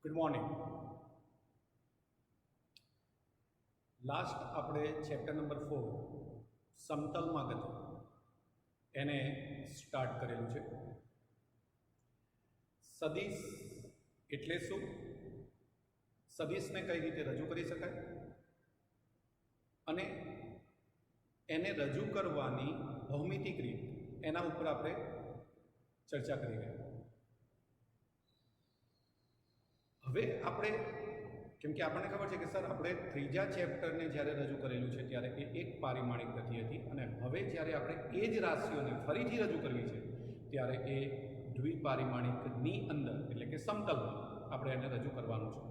Good morning. Last આપણે chapter number 4 સમતલમાં ગતિ એને સ્ટાર્ટ કરેલું છે. સદિશ એટલે શું, સદિશને કઈ રીતે રજૂ કરી શકાય અને એને રજૂ કરવાની ભૌમિતિક રીત, એના ઉપર આપણે ચર્ચા કરી રહ્યા. હવે આપણે, કેમ કે આપણને ખબર છે કે સર આપણે ત્રીજા ચેપ્ટરને જ્યારે રજૂ કરેલું છે ત્યારે એ એક પારિમાણિક ગતિ હતી, અને હવે જ્યારે આપણે એ જ રાશિઓને ફરીથી રજૂ કરવી છે ત્યારે એ દ્વિપારિમાણિકની અંદર એટલે કે સમતલમાં આપણે એને રજૂ કરવાનું છે.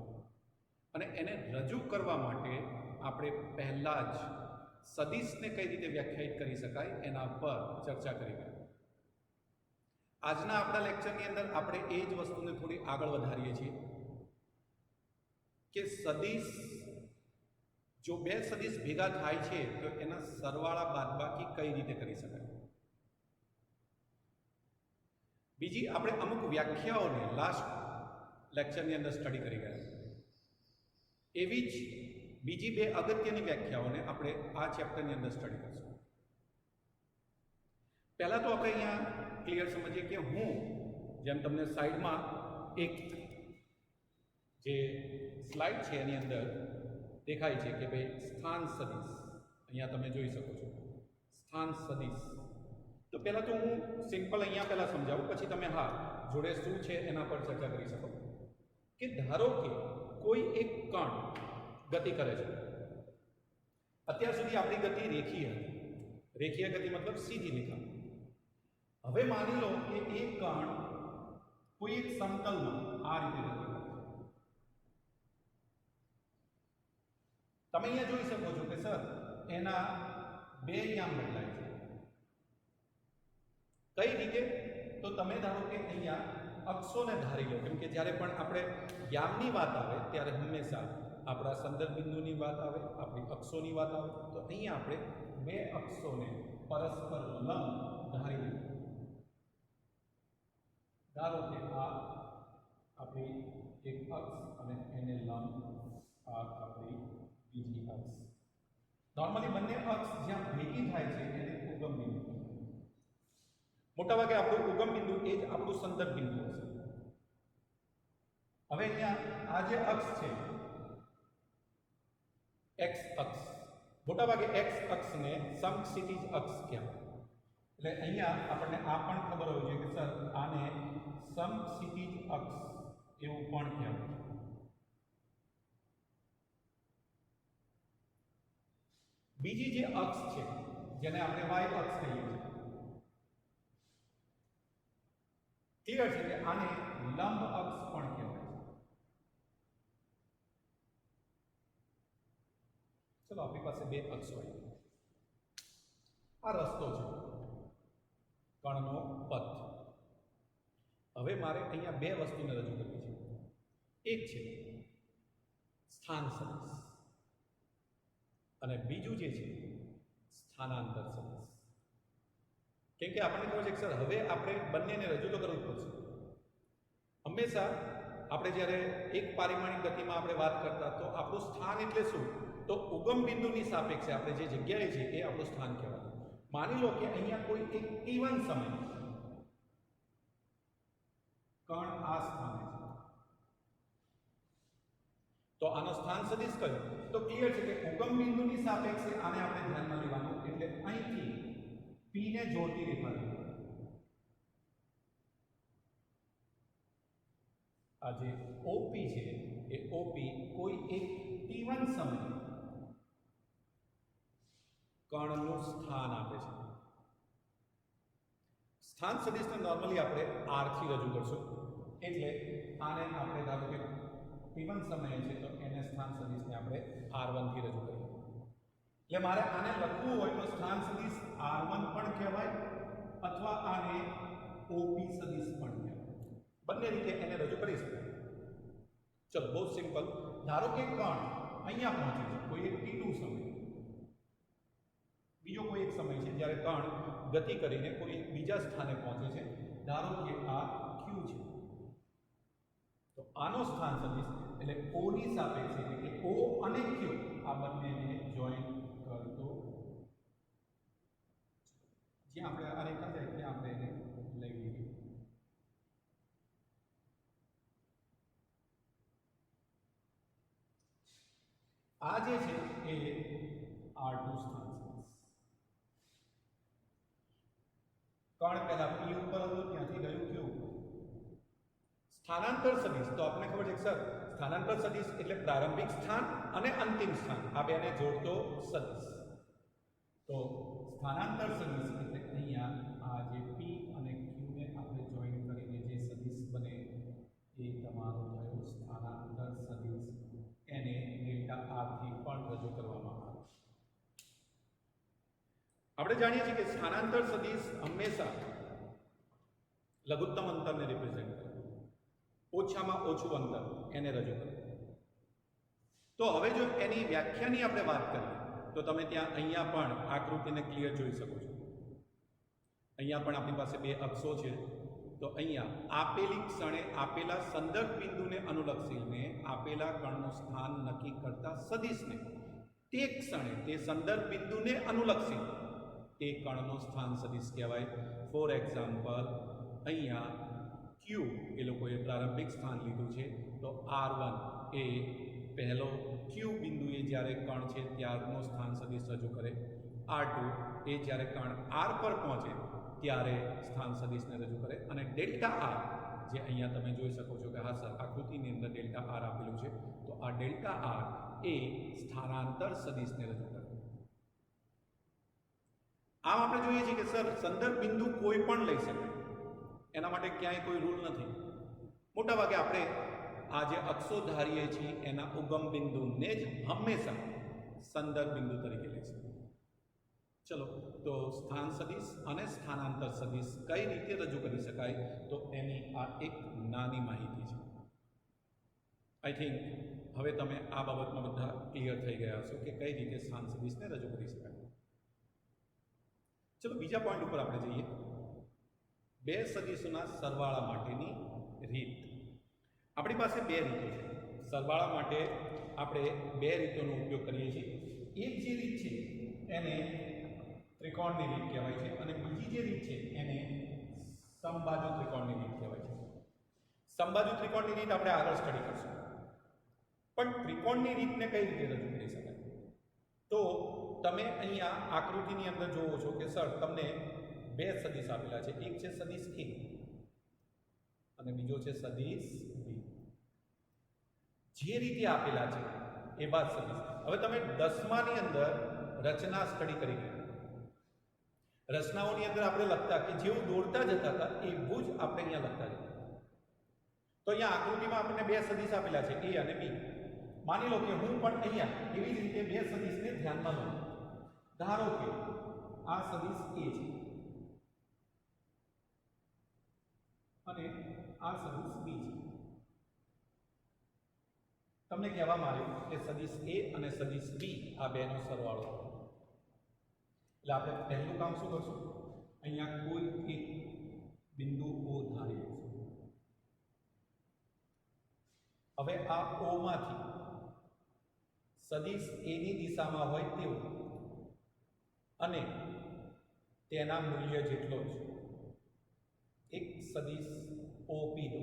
અને એને રજૂ કરવા માટે આપણે પહેલાં જ સદિશને કઈ રીતે વ્યાખ્યાયિત કરી શકાય એના પર ચર્ચા કરી ગયા. આજના આપણા લેક્ચરની અંદર આપણે એ જ વસ્તુને થોડી આગળ વધારીએ છીએ કે સદિશ, જો બે સદિશ ભેગા થાય છે તો એના સરવાળા બાદબાકી કઈ રીતે કરી શકાય. બીજી આપણે અમુક વ્યાખ્યાઓને લાસ્ટ લેક્ચરની અંદર સ્ટડી કરી ગયા. એવી જ બીજી બે અગત્યની વ્યાખ્યાઓને આપણે આ ચેપ્ટરની અંદર સ્ટડી કરીશું. પહેલા તો આપણે અહીંયા ક્લિયર સમજીએ કે હું જેમ તમને સાઈડમાં એક જે સ્લાઇડ છે એની અંદર દેખાય છે કે ભાઈ સ્થાન સદિશ, અહીંયા તમે જોઈ શકો છો સ્થાન સદિશ. તો પહેલાં તો હું સિમ્પલ અહીંયા પહેલાં સમજાવું, પછી તમે હા જોડે શું છે એના પર ચર્ચા કરી શકો. કે ધારો કે કોઈ એક કણ ગતિ કરે છે. અત્યાર સુધી આપણી ગતિ રેખીય હતી. રેખીય ગતિ મતલબ સીધી રેખા. હવે માની લો કે એક કણ કોઈ એક સમતલમાં આ રીતે ગતિ કરે છે. તમે અહીંયા જોઈ શકો છો કે સર એના બે યામ બદલાય છે. કઈ રીતે? તો તમે ધારો કે અહીંયા અક્ષોને ધારી લો, કેમ કે જ્યારે પણ આપણે યામની વાત આવે ત્યારે હંમેશા આપણા સંદર્ભ બિંદુની વાત આવે, આપણી અક્ષોની વાત આવે. તો અહીંયા આપણે બે અક્ષોને પરસ્પર લંબ ધારી લઈએ. ધારો કે આ આપણી એક અક્ષ અને એને લંબ આ આપણી બીજી અક્ષ. નોર્મલી બંને અક્ષ જ્યાં ભેગી થાય છે એને ઉગમ બિંદુ. મોટાભાગે આપણું ઉગમ બિંદુ એ જ આપણું સંદર્ભ બિંદુ હશે. હવે અહીંયા આ જે અક્ષ છે એક્સ અક્ષ, મોટાભાગે એક્સ અક્ષને સમક્ષિતિજ અક્ષ કહેવાય. એટલે અહીંયા આપણને આ પણ ખબર હોવી જોઈએ કે સર આને સમક્ષિતિજ અક્ષ એવું પણ કહેવાય. બીજી જે અક્ષ છે જેને આપણે વાય અક્ષ કહીએ છીએ, ક્લિયર છે કે આને લંબ અક્ષ પણ કહેવાય છે. ચલો આપણી પાસે બે અક્ષ હોય, આ રસ્તો છે કણનો પથ. હવે મારે અહીંયા બે વસ્તુને રજૂ કરવી છે. એક છે સ્થાન સદિશ અને બીજું જે છે સ્થાનાંતર સદિશ. કેમ કે આપણને ખબર છે કે સર હવે આપણે બંનેને રજૂ તો કરવું જ પડશે. હંમેશા આપણે જ્યારે એક પારિમાણિક ગતિમાં આપણે વાત કરતા તો આપણું સ્થાન એટલે શું, તો ઉગમ બિંદુની સાપેક્ષે આપણે જે જગ્યાએ છે એ આપણું સ્થાન કહેવાય. માની લો કે અહીંયા કોઈ એક t1 સમય કણ આ સ્થાને છે, તો આનો સ્થાન સદિશ કયો? તો ક્લિયર છે કે ઉગમ બિંદુની સાપેક્ષે આને આપણે ધ્યાનમાં લેવાનું. એટલે અહીંથી p ને જોડતી રેખા લેવાની. આ જે OP છે એ OP કોઈ એક t1 સમય કણનું સ્થાન આપે છે. સ્થાન સદિશને નોર્મલી આપણે r થી રજૂ કરશું. એટલે આને આપણે ધારો કે t1 સમયે છે તો એને સ્થાન સદિશને આપણે r1 થી રજૂ કરીએ. એટલે મારે આને લખવું હોય તો સ્થાન સદિશ r1 પણ કહેવાય અથવા આને OP સદિશ પણ કહેવાય. બંને રીતે એને રજૂ કરી શકાય. ચલો બહુ સિમ્પલ. ધારો કે કણ અહીંયા પહોંચે છે કોઈ એક t2 સમય, બીજો કોઈ એક સમય છે જ્યારે કણ ગતિ કરીને કોઈ બીજા સ્થાને પહોંચે છે. ધારો કે આ q છે, તો આનો સ્થાન સદિશ એટલે O ની સાપેક્ષે એટલે કે O અને Q આ બંનેને જોઈન કરતો જ્યાં આપણે આ રેખા જાય ત્યાં આપણે એને લઈ લઈએ. આ જે છે એ R2 સ્થાન સદિશ. કણ પહેલા P ઉપર હતું ત્યાંથી ગયું Q ઉપર. સ્થાનાંતર સદિશ તો આપણે ખબર છે કે સર સ્થાનાંતર સદિશ એટલે પ્રારંભિક સ્થાન અને અંતિમ સ્થાન આ બેને જોડતો સદિશ. તો સ્થાનાંતર સદિશ એટલે અહીંયા આ જે P અને Q ને આપણે જોઈન કરીને જે સદિશ બને એ તમારો થયો સ્થાનાંતર સદિશ. એને ડેલ્ટા R થી પણ રજૂ કરવામાં આવે છે. આપણે જાણીએ છીએ કે સ્થાનાંતર સદિશ હંમેશા લઘુત્તમ અંતરને રિપ્રેઝેન્ટ કરે, ઓછામાં ઓછું અંતર એને રજૂ કરે. તો હવે જો એની વ્યાખ્યાની આપણે વાત કરીએ તો તમે ત્યાં અહીંયા પણ આકૃતિને ક્લિયર જોઈ શકો છો. અહીંયા પણ આપણી પાસે બે અક્ષો છે. તો અહીંયા આપેલી ક્ષણે આપેલા સંદર્ભ બિંદુને અનુલક્ષીને આપેલા કણનું સ્થાન નક્કી કરતા સદિશને તે ક્ષણે તે સંદર્ભ બિંદુને અનુલક્ષી તે કણનો સ્થાન સદિશ કહેવાય. ફોર એક્ઝામ્પલ અહીંયા Q એ લોકોએ પ્રારંભિક સ્થાન લીધું છે તો R1 એ પહેલો Q બિંદુએ જ્યારે કણ છે ત્યારનો સ્થાન સદિશ રજૂ કરે. R2 એ જ્યારે કણ R પર પહોંચે ત્યારે સ્થાન સદિશને રજૂ કરે. અને ડેલ્ટા R જે અહીંયા તમે જોઈ શકો છો કે હા સર આકૃતિની અંદર ડેલ્ટા R આપેલું છે તો આ ડેલ્ટા R એ સ્થાનાંતર સદિશને રજૂ કરે. આમ આપણે જોઈએ છીએ કે સર સંદર્ભ બિંદુ કોઈ પણ લઈ શકાય, એના માટે ક્યાંય કોઈ રૂલ નથી. મોટા ભાગે આપણે આ જે અક્ષો ધારીએ છીએ એના ઉગમ બિંદુને જ હંમેશા સંદર્ભ બિંદુ તરીકે લઈશું. ચલો તો સ્થાન સદિશ અને સ્થાનાંતર સદિશ કઈ રીતે રજૂ કરી શકાય તો એની આ એક નાની માહિતી છે. આઈ થિંક હવે તમે આ બાબતમાં બધા ક્લિયર થઈ ગયા હશો કે કઈ રીતે સ્થાન સદિશને રજૂ કરી શકાય. ચલો બીજા પોઈન્ટ ઉપર આપણે જઈએ. બે સદિશોના સરવાળા માટેની રીત. આપણી પાસે બે રીતો છે. સરવાળા માટે આપણે બે રીતોનો ઉપયોગ કરીએ છીએ. એક જે રીત છે એને ત્રિકોણની રીત કહેવાય છે અને બીજી જે રીત છે એને સમબાજુ ત્રિકોણની રીત કહેવાય છે. સમબાજુ ત્રિકોણની રીત આપણે આગળ સ્ટડી કરશું. પણ ત્રિકોણની રીતને કઈ રીતે રજૂ કરી શકાય તો તમે અહીંયા આકૃતિની અંદર જોવો છો કે સર તમને બે સદિશ આપેલા છે. એક છે સદિશ A અને બીજો છે સદિશ B. જે રીતે આપેલા છે એ બાદ સદિશ. હવે તમે 10માની અંદર રચના સ્ટડી કરી ગયા. રચનાઓની અંદર આપણે લખતા કે જેવું દોડતા જતા હતા એવું જ આપણે અહીંયા લખતા જતા. તો અહીંયા આકૃતિમાં આપણને બે સદિશ આપેલા છે A અને B. માની લો કે હું પણ અહીંયા એવી જ રીતે બે સદિશને ધ્યાનમાં લઉં. ધારો કે આ સદિશ A છે અને આ સદિશ B છે. તમને કહેવામાં આવ્યું કે સદિશ A અને સદિશ B આ બેનો સરવાળો. એટલે આપણે પહેલું કામ શું કરશું, અહીંયા કોઈ એક બિંદુ O ધારી લઈશું. હવે આ O માંથી સદિશ A ની દિશામાં હોય તેવું અને તેના મૂલ્ય જેટલો જ એક સદિશ OP દો.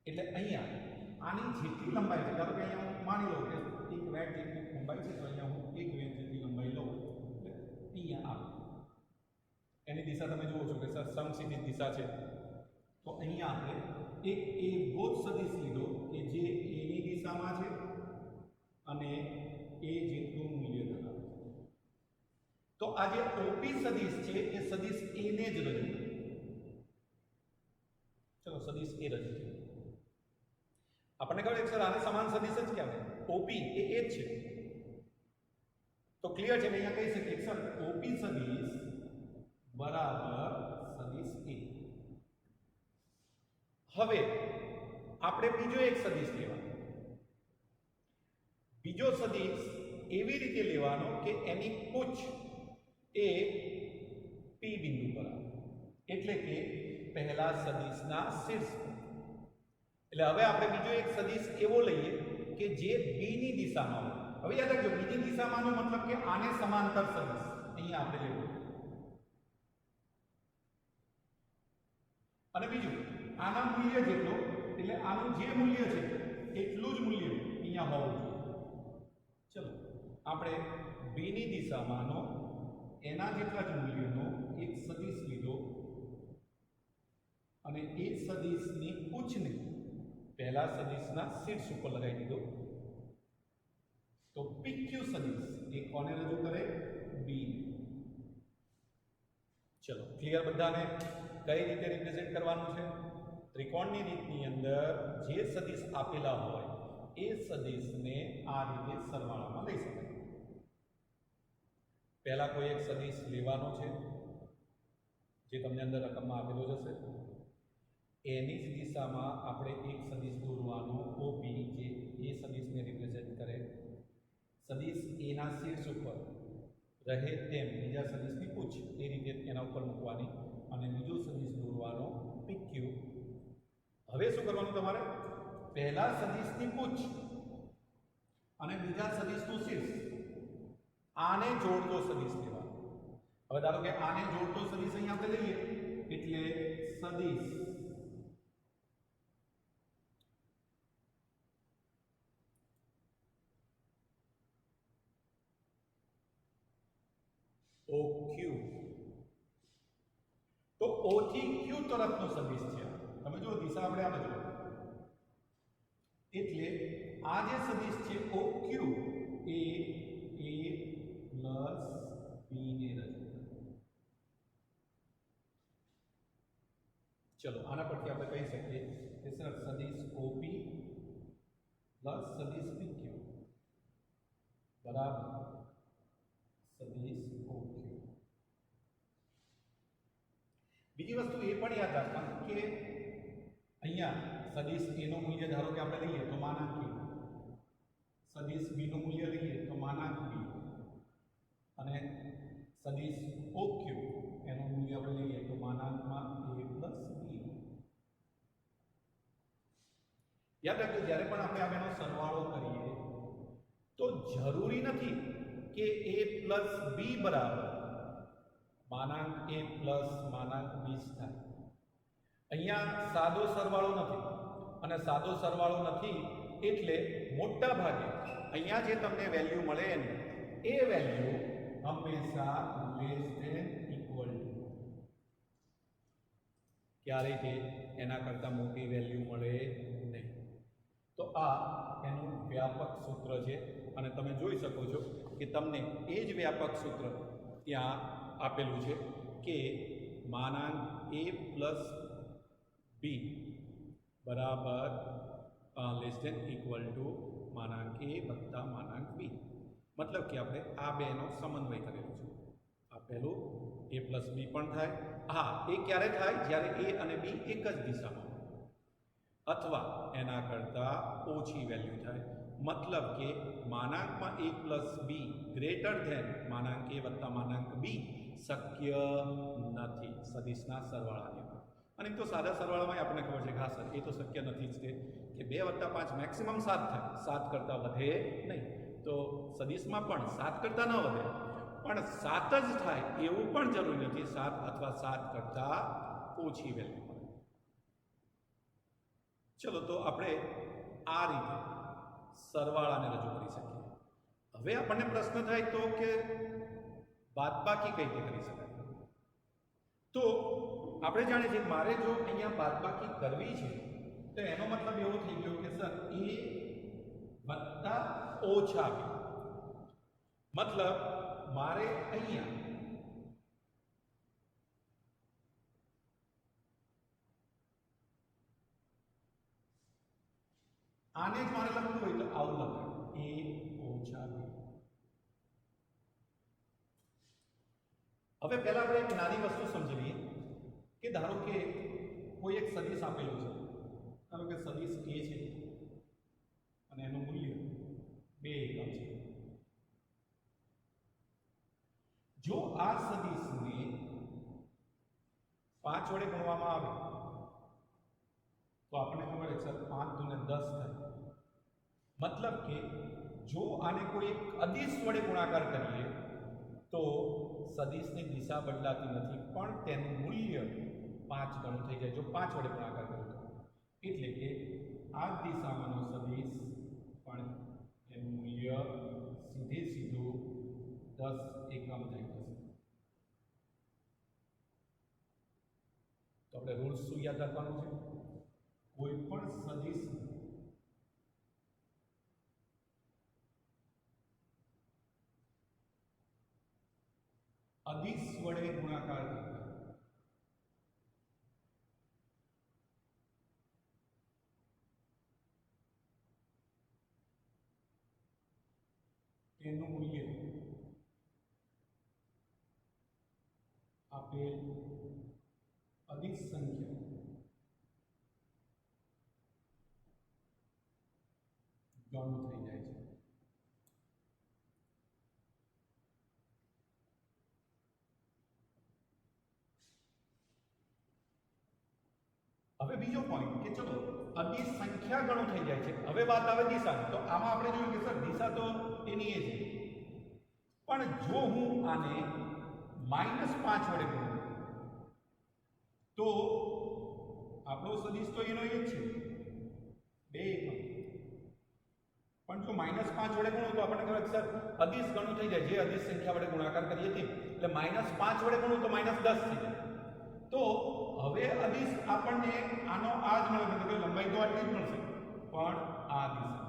એટલે અહીંયા આની જેટલી લંબાઈ છે, ધારો કે અહીંયા હું માની લઉં કે એક વેટ જેટલી લંબાઈ છે તો અહીંયા હું એક વેટ જેટલી લંબાઈ લઉં એટલે અહીંયા આ એની દિશા તમે જુઓ છો કે સર સમક્ષિતિજ દિશા છે. તો અહીંયા આપણે એક એવો જ સદિશ લીધો કે જે A ની દિશામાં છે અને A જેટલું મૂલ્ય ધરાવે છે. તો આ જે OP સદિશ છે એ સદિશ A ને જ રજૂ કરે. ચલો સદિશ A રજૂ થયો. આપણને ખબર છે સર આને સમાન સદિશ જ કહેવાય. OP એ જ છે. તો ક્લિયર છે. અહીંયા કહી શકીએ સર OP સદિશ બરાબર સદિશ A. હવે આપણે બીજો એક સદિશ લેવાનો. બીજો સદિશ એવી રીતે લેવાનો કે એની પૂછ એ P બિંદુ પર આવે. એટલે કે પહેલા સદિશના શીર્ષ પર. એટલે હવે આપણે બીજો એક સદિશ એવો લઈએ કે જે બી ની દિશામાં હોય. હવે યાદ રાખજો, બીજી દિશામાંનો મતલબ કે આને સમાંતર સદિશ અહીંયા આપણે લેવું. અને બીજું આના મૂલ્ય જેટલો, એટલે આનું જે મૂલ્ય છે એટલું જ મૂલ્ય અહીંયા હોવું જોઈએ. ચલો આપણે બી ની દિશામાંનો એના જેટલા જ મૂલ્યનો એક સદિશ લીધો અને એ સદિશની પૂછને પહેલા સદિશના શીર્ષ ઉપર લગાવી દીધો. તો PQ સદિશ એ કોને રજૂ કરે? બી. ચલો ક્લિયર બધાને? કઈ રીતે રિપ્રેઝેન્ટ કરવાનું છે? ત્રિકોણની રીતની અંદર જે સદિશ આપેલા હોય એ સદિશને આ રીતે સરવાળામાં લઈ શકાય. પહેલા કોઈ એક સદિશ લેવાનો છે જે તમને અંદર રકમમાં આપેલો જ હશે. એની જ દિશામાં આપણે એક સદિશ દોરવાનો OP જે એ સદિશને રિપ્રેઝેન્ટ કરે. સદિશ એના શીર્ષ ઉપર રહે તેમ બીજા સદિશની પૂછ એ રીતે એના ઉપર મૂકવાની અને બીજો સદિશ દોરવાનો PQ. હવે શું કરવાનું તમારે? પહેલા સદિશની પૂછ અને બીજા સદિશનું શીર્ષ આને જોડતો સદિશ લેવાનો. હવે ધારો કે આને જોડતો સદિશ અહીંયા આપણે લઈએ એટલે સદિશ OQ. તો O થી Q તરફનો સદિશ છે. તમે જો દિશા આપણે આ બાજુ, એટલે આ જે સદિશ છે OQ એ A + B ને રજૂ કરે. ચલો આના પરથી આપણે કહી શકીએ કે સર સદિશ OP + સદિશ PQ બરાબર સદિશ OQ. બીજી વસ્તુ એ પણ યાદ રાખવાનું કે અહીંયા સદિશ A નું મૂલ્ય ધારો કે આપણે લઈએ તો માનાંક A, સદિશ B નું મૂલ્ય લઈએ તો માનાંક B અને સદિશ OQ એનું મૂલ્ય આપણે લઈએ તો માનાંકમાં A + B. યાદ રાખજો, જ્યારે પણ આપણે આ બેનો સરવાળો કરીએ તો જરૂરી નથી કે A + B બરાબર માનાંક A + માનાંક B થાય. અહીંયા સાદો સરવાળો નથી અને સાદો સરવાળો નથી એટલે મોટા ભાગે અહીંયા જે તમને વેલ્યુ મળે ને એ વેલ્યુ હંમેશા <= ક્યારેય તે એના કરતાં મોટી વેલ્યુ મળે નહીં. તો આ એનું વ્યાપક સૂત્ર છે અને તમે જોઈ શકો છો કે તમને એ જ વ્યાપક સૂત્ર ત્યાં આપેલું છે કે માનાંક A + B બરાબર <= માનાંક A + માનાંક B. મતલબ કે આપણે આ બેનો સમન્વય કરેલો છે. આ પહેલું A + B પણ થાય. હા, એ ક્યારે થાય? જ્યારે A અને B એક જ દિશામાં અથવા એના કરતાં ઓછી વેલ્યુ થાય. મતલબ કે માનાંકમાં A + B <= માનાંક A + માનાંક B શક્ય નથી સદિશના સરવાળાની અંદર. અને તો સાદા સરવાળામાં આપણને ખબર છે કે હા સર એ તો શક્ય નથી જ કે 2 + 5 મેક્સિમમ 7 થાય, 7 કરતાં વધે નહીં. તો સદિશમાં પણ 7 કરતાં ન વધે પણ 7 જ થાય એવું પણ જરૂરી નથી. 7 અથવા 7 કરતાં ઓછી વેલ્યુ મળે. ચલો તો આપણે આ રીતે સરવાળાને રજૂ કરી શકીએ. હવે આપણને પ્રશ્ન થાય તો કે બાદબાકી કઈ રીતે કરી શકાય? તો આપણે જાણીએ છીએ મારે જો અહીંયા બાદબાકી કરવી છે તો એનો મતલબ એવો થઈ ગયો કે સર A + ઓછા B. મતલબ મારે અહીંયા આને જ મારે લખવું હોય તો આવું લખાય A - B. હવે પહેલા આપણે એક નાની વસ્તુ સમજી લઈએ કે ધારો કે કોઈ એક સદિશ આપેલું છે. ધારો કે સદિશ A છે અને એનું મૂલ્ય 2 એકમ છે. જો આ સદિશને 5 વડે ગુણવામાં આવે તો આપણને ખબર છે સર 5 દુને 10 થાય, મતલબ કે જો આને કોઈ એક અદિશ વડે ગુણાકાર કરીએ તો સદિશની દિશા બદલાતી નથી, પણ તેનું મૂલ્ય 5 ગણું થઈ જાય જો 5 વડે ગુણાકાર કરીએ તો. એટલે કે આ દિશામાંનો સદિશ પણ એનું મૂલ્ય સીધું 10 એકમ થઈ જશે. તો આપણે રૂલ્સ શું યાદ રાખવાનું છે? કોઈ પણ સદિશ અદિશ વડે ગુણાકાર કરતા તેનું મૂલ્ય આપેલ અદિશ સંખ્યા ગણું થઈ જાય છે. હવે બીજો પોઈન્ટ કે ચલો અદિશ સંખ્યા ગણું થઈ જાય છે, હવે વાત આવે દિશાની. તો આમાં આપણે જોયું કે સર દિશા તો એની એ છે, પણ જો હું આને -5 વડે ગુણું તો આપણો સદિશ તો એનો એ જ છે 2 એકમ, પણ જો -5 વડે ગુણું તો આપણને ખબર સર અદિશ ગણું થઈ જાય, જે અદિશ સંખ્યા વડે ગુણાકાર કરીએ તે. એટલે -5 વડે ગુણું તો -10 થઈ જાય. તો હવે અદિશ આપણને આનો આ જ મળે, એટલે કે લંબાઈ તો આટલી જ મળશે, પણ આ દિશા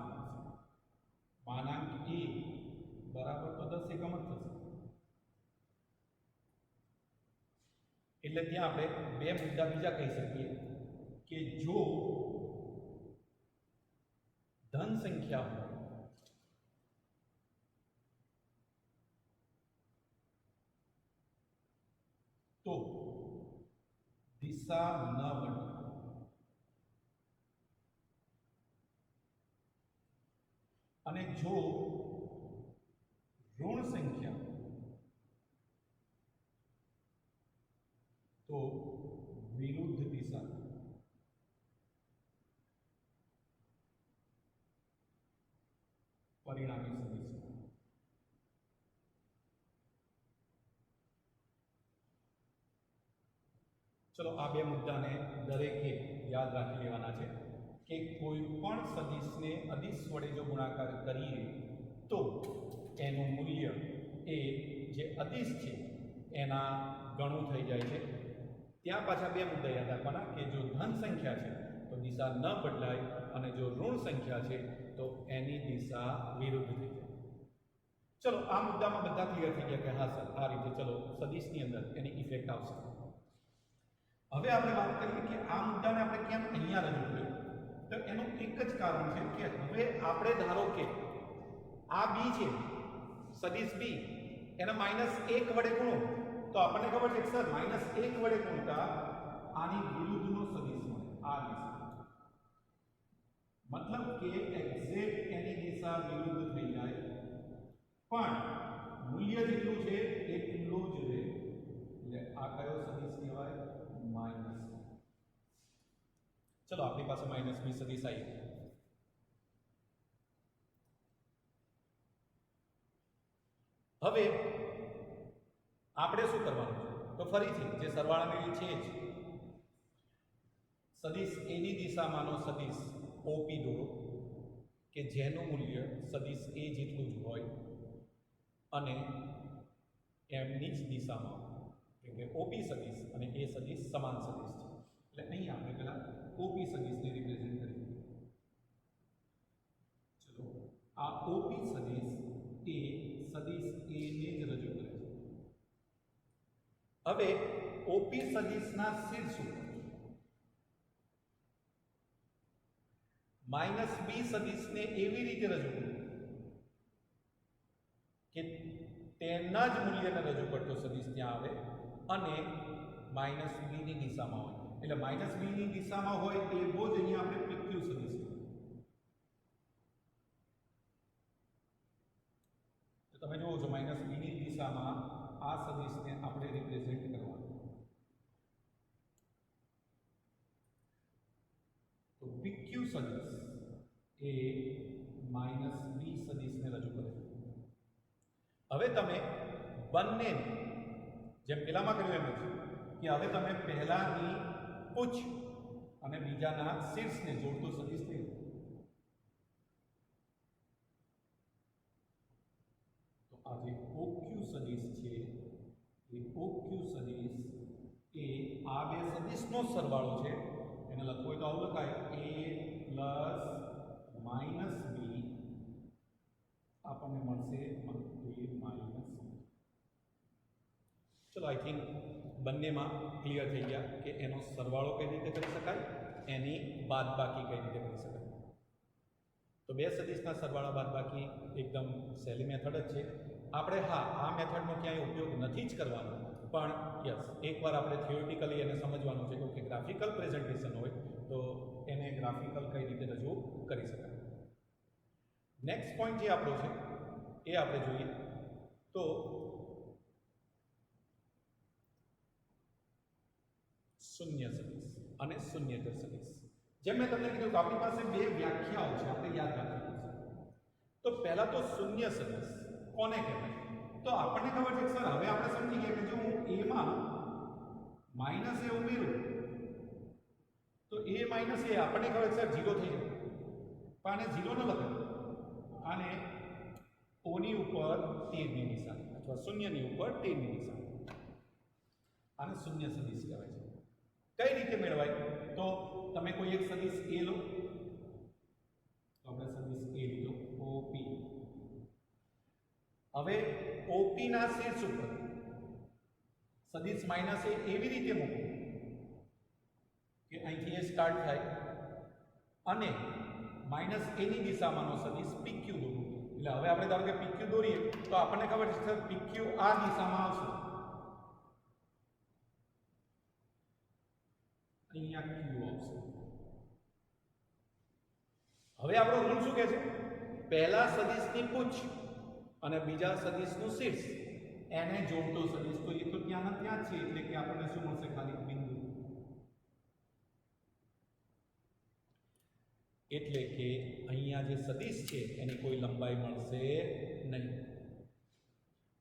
માનાંક a બરાબર તો 10 એકમ જ થશે. એટલે ત્યાં આપણે બે મુદ્દા બીજા કહી શકીએ કે જો ધન સંખ્યા હોય તો દિશા ન બદલે, અને જો ઋણ સંખ્યા તો વિરુદ્ધ દિશા પરિણામી સદિશ. ચલો આ બે મુદ્દાને દરેકે યાદ રાખી લેવાના છે કે કોઈ પણ સદિશને અદિશ વડે જો ગુણાકાર કરીએ તો એનું મૂલ્ય એ જે અદિશ છે એના ગણું થઈ જાય છે. ત્યાં પાછા બે મુદ્દા યાદ રાખવાના કે જો ધન સંખ્યા છે તો દિશા ન બદલાય, અને જો ઋણ સંખ્યા છે તો એની દિશા વિરુદ્ધ થઈ જાય. ચલો આ મુદ્દામાં બધા ક્લિયર થઈ ગયા કે હા સર આ રીતે ચલો સદિશની અંદર એની ઇફેક્ટ આવશે. હવે આપણે વાત કરીએ કે આ મુદ્દાને આપણે કેમ અહીંયા રજૂ કર્યો. તો એનું એક જ કારણ છે કે હવે આપણે ધારો કે આ બી છે સદિશ બી, એના -1 વડે ગુણો તો આપણને ખબર છે કે સર -1 વડે ગુણતા આની વિરુદ્ધનો સદિશ મળે, આ દિશા. મતલબ કે એક્ઝેક્ટ એની દિશા વિરુદ્ધ થઈ જાય, પણ મૂલ્ય જેટલું છે એટલું જ રહે. એટલે આ કયો સદિશ કહેવાય? માઇનસ. ચલો આપણી પાસે -b સદિશ આવી. હવે આપણે શું કરવાનું છે? તો ફરીથી જે સરવાળાની છે જ સદિશ a ની દિશામાંનો સદિશ OP દોરો કે જેનું મૂલ્ય સદિશ a જેટલું જ હોય અને એમની જ દિશામાં, એટલે OP સદિશ અને a સદિશ સમાન સદિશ છે. એટલે અહીં આપણે પહેલા OP સદિશને રિપ્રેઝેન્ટ કરીએ. ચલો આ OP સદિશ એ સદિશ a ને જ રજૂ કરે છે. હવે OP સદિશના શીર્ષ ઉપર -b સદિશને એવી રીતે રજૂ કર્યું કે તેના જ મૂલ્યને રજૂ કરતો સદિશ ત્યાં આવે અને -b ની દિશામાં હોય. એટલે -b ની દિશામાં હોય એવો જ અહીંયા આપણે PQ સદિશ. તો તમે જુઓ છો -b ની દિશામાં આ સદિશને આપણે રિપ્રેઝેન્ટ કરવાનું. તો PQ સદિશ એ માઇનસ બી સદિશને રજૂ કરે છે. હવે તમે બંને જેમ પેલામાં કર્યું એમ જ કે હવે તમે પહેલાની પૂછ અને બીજાના શીર્ષને જોડતો સદિશ લઈ લો. તો આ જે ઓક્યુ સદિશ છે એ ઓક્યુ સદિશ એ આ બે સદિશનો સરવાળો છે. એને લખવું હોય તો આવું લખાય a પ્લસ માઇનસ બી આપણને મળશે a માઇનસ બી. ચલો આઈ થિંક બંનેમાં ક્લિયર થઈ ગયા કે એનો સરવાળો કઈ રીતે કરી શકાય, એની બાદબાકી કઈ રીતે કરી શકાય. તો બે સદિશના સરવાળા બાદબાકી એકદમ સહેલી મેથડ જ છે. આપણે આ મેથડનો ક્યાંય ઉપયોગ નથી જ કરવાનો, પણ યસ એકવાર આપણે થિયોરિટિકલી એને સમજવાનું છે કે ગ્રાફિકલ પ્રેઝન્ટેશન હોય તો એને ગ્રાફિકલ કઈ રીતે રજૂ કરી શકાય. નેક્સ્ટ પોઈન્ટ જે આપણો છે એ આપણે જોઈએ તો શૂન્ય સદિશ અને શૂન્યેતર સદિશ. જેમ મેં તમને કીધું કે આપણી પાસે બે વ્યાખ્યાઓ છે, આપણે યાદ રાખવી છે. તો પહેલા તો શૂન્ય સદિશ કોને કહેવાય? તો આપણને ખબર છે કે સર હવે આપણે સમજી ગયા કે જો હું a માં માઇનસ a ઉમેરું તો a માઇનસ a આપણને ખબર છે સર 0 થઈ જાય, પણ આને 0 ન લખાય. આને o ની ઉપર તીરની નિશાન અથવા શૂન્યની ઉપર તીરની નિશાન, આને શૂન્ય સદિશ કહેવાય છે. કઈ રીતે મેળવાય? તો તમે કોઈ એક સદિશ a લો, તો આપણે સદિશ a લીધો OP. હવે OP ના શીર્ષ ઉપર સદિશ માઇનસ a એવી રીતે મૂકો કે અહીંથી એ સ્ટાર્ટ થાય અને માઇનસ a ની દિશામાંનો સદિશ PQ દોરો. એટલે હવે આપણે ધારો કે PQ દોરીએ તો આપણને ખબર છે સર PQ આ દિશામાં આવશે, અહીંયા Q આવશે. હવે આપણો રૂલ શું કહે છે? પહેલા સદિશની પૂછ અને બીજા સદિશનું શીર્ષ એને જોડતો સદિશ. તો એ તો ત્યાં જ છે, એટલે કે આપણને શું મળશે? ખાલી બિંદુ. એટલે કે અહીંયા જે સદિશ છે એની કોઈ લંબાઈ મળશે નહીં.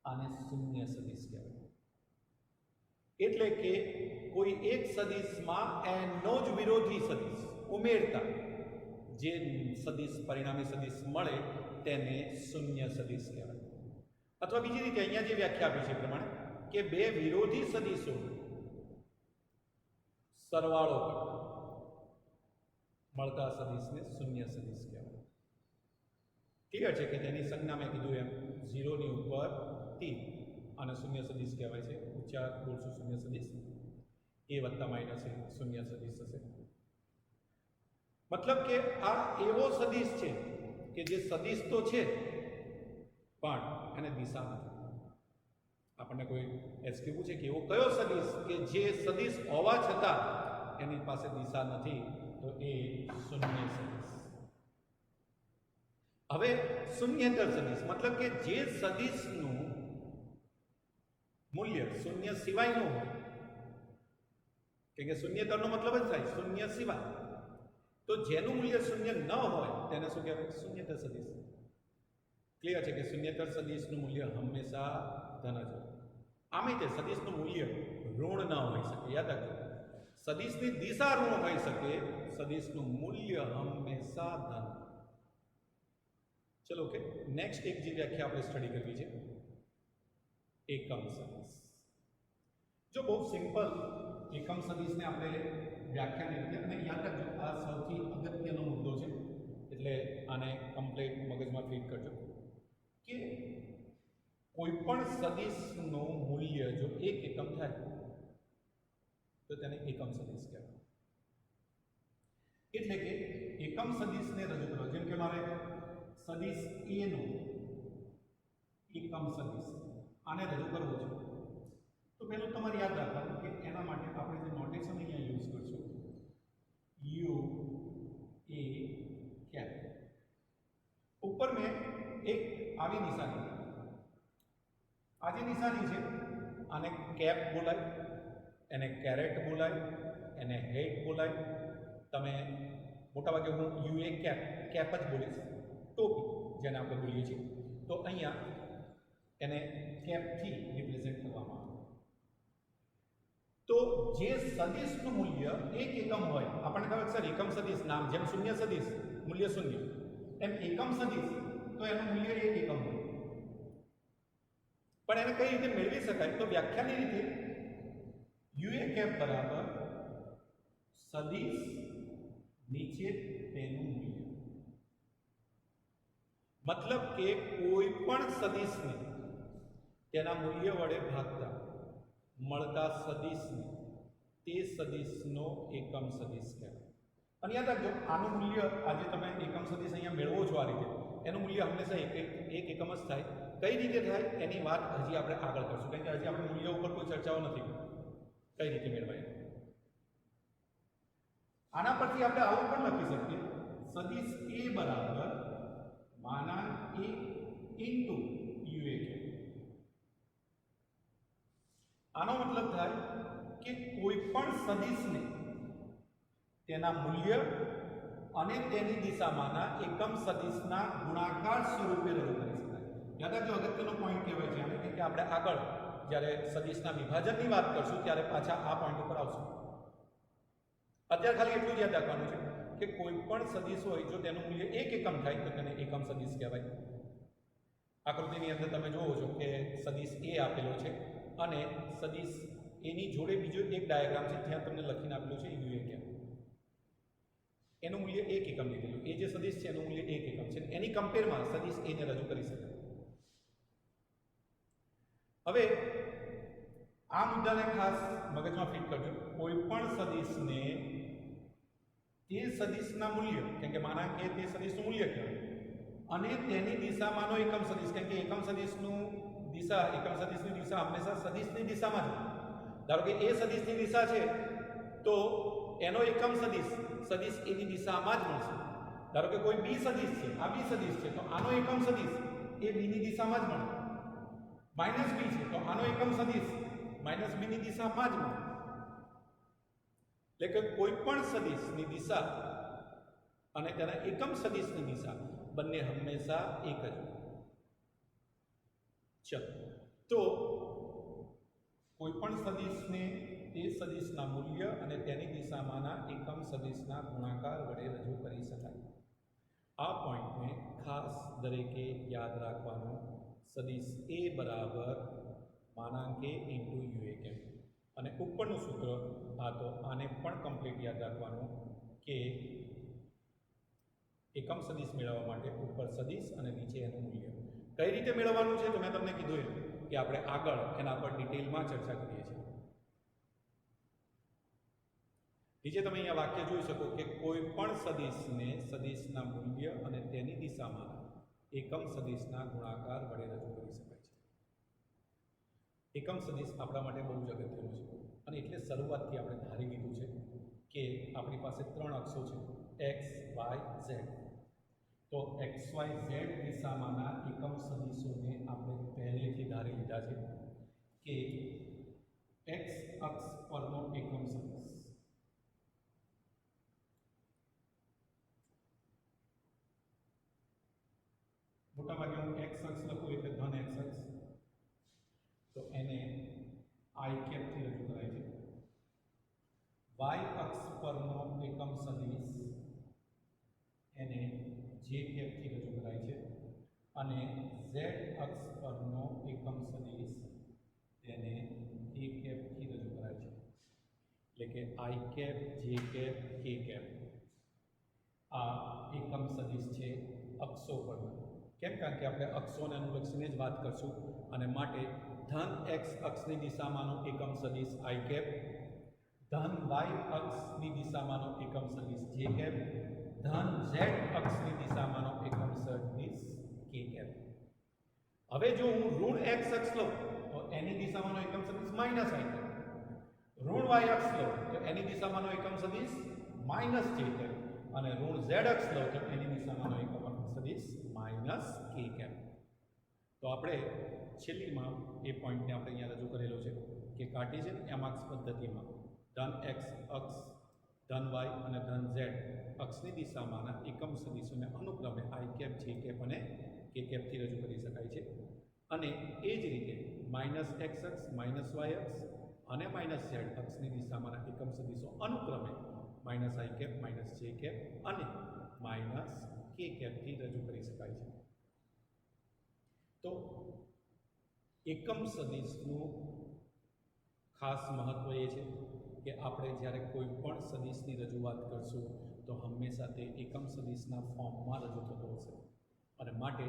આને શૂન્ય સદિશ કહેવાય. એટલે કે કોઈ એક સદિશમાં એનો જ વિરોધી સદિશ ઉમેરતા જે સદિશ પરિણામી સદિશ મળે તેને શૂન્ય સદિશ કહેવાય. અથવા બીજી રીતે અહીંયા જે વ્યાખ્યા આપી છે એ પ્રમાણે કે બે વિરોધી સદિશો સરવાળો મળતા સદિશને શૂન્ય સદિશ કહેવાય. ક્લિયર છે કે તેની સંજ્ઞા મેં કીધું એમ 0 ની ઉપર તીર અને શૂન્ય સદિશ કહેવાય છે. ઉચ્ચાર બોલશું શૂન્ય સદિશ, a વત્તા માઇનસ a શૂન્ય સદિશ થશે. મતલબ કે આ એવો સદિશ છે કે જે સદિશ તો છે પણ એને દિશા નથી. આપણને કોઈ એસક્યુ પૂછે કે એવો કયો સદિશ કે જે સદિશ હોવા છતાં એની પાસે દિશા નથી, તો એ શૂન્ય સદિશ. હવે શૂન્યેતર સદિશ મતલબ કે જે સદિશનું મૂલ્ય શૂન્ય સિવાયનું હોય, કે શૂન્યેતરનો મતલબ જ થાય શૂન્ય સિવાય. તો જેનું મૂલ્ય શૂન્ય ન હોય તેને શું કહેવાય? શૂન્યેતર સદિશ. ક્લિયર છે કે શૂન્યેતર સદિશનું મૂલ્ય હંમેશા ધન જ હોય. આમે તે સદિશનું મૂલ્ય ઋણ ન હોઈ શકે. યાદ રાખજો, સદિશની દિશા ઋણ હોઈ શકે, સદિશનું મૂલ્ય હંમેશા ધન. ચલો ઓકે, નેક્સ્ટ એક જે વ્યાખ્યા આપણે સ્ટડી કરવી છે એકમ સદિશ. જો બહુ સિમ્પલ એકમ સદિશને આપણે વ્યાખ્યાની રીતે, અને યાદ રાખજો આ સૌથી અગત્યનો મુદ્દો છે એટલે આને કમ્પ્લીટ મગજમાં ફિટ કરજો કે કોઈ પણ સદિશનું મૂલ્ય જો 1 એકમ થાય તો તેને એકમ સદિશ કહેવાય. એટલે કે એકમ સદિશને રજૂ કરવા, જેમ કે મારે સદિશ a નો એકમ સદિશ આને રજૂ કરવો છે તો પહેલું તમારે યાદ રાખવાનું કે એના માટે આપણે જે નોટેશન અહીંયા યુઝ કરશું u a કેપ. ઉપર મેં એક આવી નિશાની, આ જે નિશાની છે આને કેપ બોલાય, એને કેરેટ બોલાય, એને હેટ બોલાય. તમે મોટાભાગે હું યુએ કેપ જ બોલીશ, ટોપી જેને આપણે બોલીએ છીએ. તો અહીંયા એને કેપથી રિપ્રેઝેન્ટ કરવામાં આવે. તો જે સદિશનું મૂલ્ય 1 એકમ હોય, આપણને ખબર સર એકમ સદિશ નામ જેમ શૂન્ય સદિશ મૂલ્ય 0, એમ એકમ સદિશ તો એનું મૂલ્ય 1 એકમ હોય. પણ એને કઈ રીતે મેળવી શકાય? તો વ્યાખ્યાની રીતે યુએ કેપ બરાબર સદિશ નીચે તેનું મૂલ્ય. મતલબ કે કોઈ પણ સદિશને તેના મૂલ્ય વડે ભાગતા મળતા સદિશને તે સદિશનો એકમ સદિશ કહેવાય. અને યાદ રાખજો, આનું મૂલ્ય આજે તમે એકમ સદિશ અહીંયા મેળવો છો આ રીતે, એનું મૂલ્ય હંમેશા એક એકમ જ થાય. કઈ રીતે થાય એની વાત હજી આપણે આગળ કરશું, કારણ કે હજી આપણે મૂલ્ય ઉપર કોઈ ચર્ચાઓ નથી કરી કઈ રીતે મેળવાય. આના પરથી આપણે આવું પણ લખી શકીએ, સદિશ એ બરાબર માનાંક a ઇન્ટુ યુએ કેપ. આનો મતલબ થાય કે કોઈ પણ સદિશને તેના મૂલ્ય અને તેની દિશામાંના એકમ સદિશના ગુણાકાર સ્વરૂપે રજૂ કરી શકાય. યાદ રાખજો, અગત્યનો પોઈન્ટ કહેવાય છે આને, કે આપણે આગળ જ્યારે સદિશના વિભાજનની વાત કરશું ત્યારે પાછા આ પોઈન્ટ ઉપર આવશું. અત્યારે ખાલી એટલું જ યાદ રાખવાનું છે કે કોઈ પણ સદિશ હોય જો તેનું મૂલ્ય 1 એકમ થાય તો તેને એકમ સદિશ કહેવાય. આકૃતિની અંદર તમે જોવો છો કે સદિશ એ આપેલો છે અને સદિશ એની જોડે બીજો એક ડાયાગ્રામ છે, ત્યાં તમને લખીને આપેલું છે યુએ કેપ. એનું મૂલ્ય 1 એકમ લીધેલું, એ જે સદિશ છે એનું મૂલ્ય 1 એકમ છે. એની કમ્પેરમાં સદિશ એને રજૂ કરી શકાય. હવે આ મુદ્દાને ખાસ મગજમાં ફિટ કરજો. કોઈ પણ સદિશને તે સદિશના મૂલ્ય, કેમ કે માનાંક એ તે સદિશનું મૂલ્ય કહેવાય, અને તેની દિશામાંનો એકમ સદિશ, કેમ કે એકમ સદિશની દિશા હંમેશા સદિશની દિશામાં જ. ધારો કે એ સદિશની દિશા છે તો એનો એકમ સદિશ એની દિશામાં જ મળશે. ધારો કે કોઈ બી સદિશ છે, આ બી સદિશ છે, તો આનો એકમ સદિશ એ બીની દિશામાં જ મળે. માઇનસ બી છે તો આનો એકમ સદિશ માઇનસ બીની દિશામાં જ મળે. એટલે કે કોઈ પણ સદિશની દિશા અને તેના એકમ સદિશની દિશા બંને હંમેશા એક જ. ચલો, તો કોઈ પણ સદિશને તે સદિશના મૂલ્ય અને તેની દિશામાંના એકમ સદિશના ગુણાકાર વડે રજૂ કરી શકાય. આ પોઈન્ટને ખાસ દરેકે યાદ રાખવાનો. સદિશ એ બરાબર માનાંક a ઇન્ટુ યુએ કેપ. અને ઉપરનું સૂત્ર આ તો આને પણ કમ્પ્લીટ યાદ રાખવાનું કે એકમ સદિશ મેળવવા માટે ઉપર સદિશ અને નીચે એનું મૂલ્ય. કઈ રીતે મેળવવાનું છે તો મેં તમને કીધું એમ કે આપણે આગળ એના પર ડિટેલમાં ચર્ચા કરીએ છીએ. નીચે તમે અહીંયા વાક્ય જોઈ શકો કે કોઈ પણ સદિશને સદિશના મૂલ્ય અને તેની દિશામાં એકમ સદિશના ગુણાકાર વડે રજૂ કરી શકાય છે. એકમ સદિશ આપણા માટે બહુ જ અગત્યનું છે અને એટલે શરૂઆતથી આપણે ધારી લીધું છે કે આપણી પાસે 3 અક્ષો છે, એક્સ, વાય, ઝેડ. તો એક્સ, વાય, ઝેડ દિશામાંના એકમ સદિશોને આપણે પહેલેથી ધારી લીધા છે કે એક્સ અક્ષ પરનો એકમ સદિશ મોટાભાગે હું એક્સ અક્ષ લખું એટલે ધન એક્સ અક્ષ, તો એને આઈ કેપથી રજૂ કરાય છે. વાય અક્ષ પરનો એકમ સદિશ એને જે કેપથી રજૂ કરાય છે અને ઝેડ અક્ષ પરનો એકમ સદિશ તેને કે કેપથી રજૂ કરાય છે. એટલે કે I cap, J cap, K cap આ એકમ સદિશ છે અક્ષો પરના. કેમ? કારણ કે આપણે અક્ષોને અનુલક્ષીને જ વાત કરશું અને માટે ધન એક્સ અક્ષની દિશામાંનો એકમ સદિશ આઈ કેપ, ધન વાય અક્ષની દિશામાંનો એકમ સદિશ જે કેપ, ધન ઝેડ અક્ષની દિશામાંનો એકમ સદિશ કે કેપ. હવે જો હું ઋણ એક્સ અક્ષ લઉં તો એની દિશામાંનો એકમ સદિશ માઇનસ આઈ કેપ, ઋણ વાય અક્ષ લઉં તો એની દિશામાંનો એકમ સદિશ માઇનસ જે કેપ, અને ઋણ ઝેડ અક્ષ લઉં તો એની દિશામાંનો એકમ સદિશ માઇનસ કે કેપ. તો આપણે છેલ્લીમાં એ પોઈન્ટને આપણે અહીંયા રજૂ કરેલો છે કે કાર્ટેશિયન એમાક્સ પદ્ધતિમાં ધન એક્સ અક્ષ ધન વાય અને ધન ઝેડ અક્ષની દિશામાંના એકમ સદિશોને અનુક્રમે આઈ કેપ જે કેપ અને કે કેપથી રજૂ કરી શકાય છે. અને એ જ રીતે માઇનસ એક્સ અક્ષ માઇનસ વાય અક્ષ અને માઇનસ ઝેડ અક્ષની દિશામાંના એકમ સદિશો અનુક્રમે minus I cap minus J cap અને માઇનસ કે કેપથી રજૂ કરી શકાય છે. તો એકમ સદિશનું ખાસ મહત્વ એ છે કે આપણે જ્યારે કોઈ પણ સદિશની રજૂઆત કરશું તો હંમેશા તે એકમ સદિશના ફોર્મમાં રજૂ થતો હશે અને માટે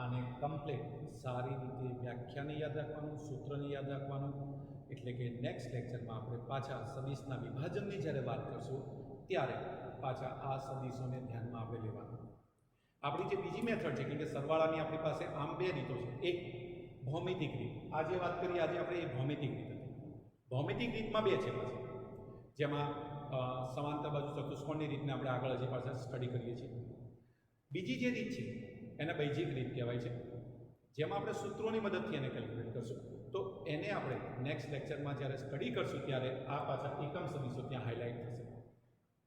આને કમ્પ્લીટ સારી રીતે વ્યાખ્યાને યાદ રાખવાનું, સૂત્રને યાદ રાખવાનું. એટલે કે નેક્સ્ટ લેક્ચરમાં આપણે પાછા સદિશના વિભાજનની જ્યારે વાત કરશું ત્યારે પાછા આ સદિશોને ધ્યાનમાં આપણે લેવાનું. આપણી જે બીજી મેથડ છે કે સરવાળાની આપણી પાસે આમ બે રીતો છે. એક ભૌમિતિક રીત, આજે વાત કરીએ આજે આપણે એ ભૌમિતિક રીત હતી. ભૌમિતિક રીતમાં બે છે પાછી, જેમાં સમાંતર બાજુ ચતુષ્કોણની રીતને આપણે આગળ હજી પાછા સ્ટડી કરીએ છીએ. બીજી જે રીત છે એને બૈજિક રીત કહેવાય છે, જેમાં આપણે સૂત્રોની મદદથી એને કેલ્ક્યુલેટ કરશું. તો એને આપણે નેક્સ્ટ લેક્ચરમાં જ્યારે સ્ટડી કરશું ત્યારે આ પાછા એકમ સદિશો ત્યાં હાઇલાઇટ થશે.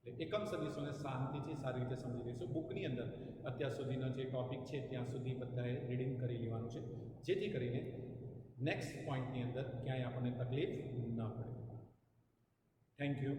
એટલે એકમ સદિશોને શાંતિથી સારી રીતે સમજી લઈશું. બુકની અંદર અત્યાર સુધીનો જે ટોપિક છે ત્યાં સુધી બધાએ રીડિંગ કરી લેવાનું છે, જેથી કરીને નેક્સ્ટ પોઈન્ટની અંદર ક્યાંય આપણને તકલીફ ન પડે. Thank you.